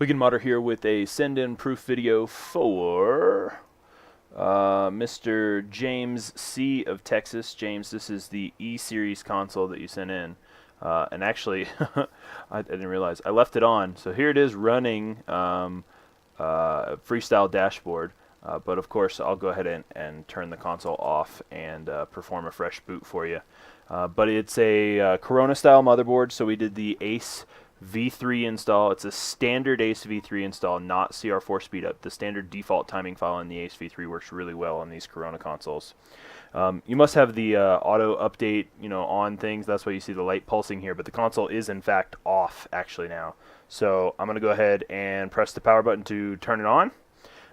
Wicked Modder here with a send-in proof video for Mr. James C. of Texas. James, this is the E-Series console that you sent in. And actually, I didn't realize, I left it on. So here it is running Freestyle Dashboard. But of course, I'll go ahead and turn the console off and perform a fresh boot for you. But it's a Corona-style motherboard, so we did the Ace V3 install. It's a standard Ace V3 install, not CR4 speedup. The standard default timing file in the Ace V3 works really well on these Corona consoles. You must have the auto update, on things. That's why you see the light pulsing here. But the console is in fact off actually now. So I'm going to go ahead and press the power button to turn it on.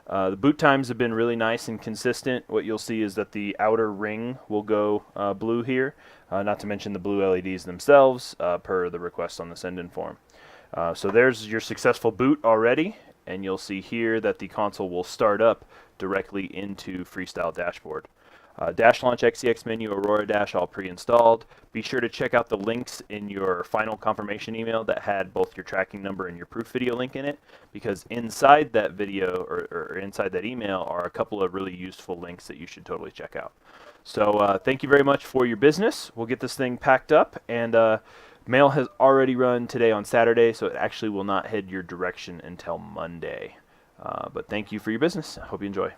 The boot times have been really nice and consistent. What you'll see is that the outer ring will go blue here, not to mention the blue LEDs themselves per the request on the send-in form. So there's your successful boot already, and you'll see here that the console will start up directly into Freestyle Dashboard. Dash Launch XCX menu, Aurora Dash all pre-installed. Be sure to check out the links in your final confirmation email that had both your tracking number and your proof video link in it, because inside that video or inside that email are a couple of really useful links that you should totally check out. So thank you very much for your business. We'll get this thing packed up, and mail has already run today on Saturday, so it actually will not head your direction until Monday. But thank you for your business. I hope you enjoy.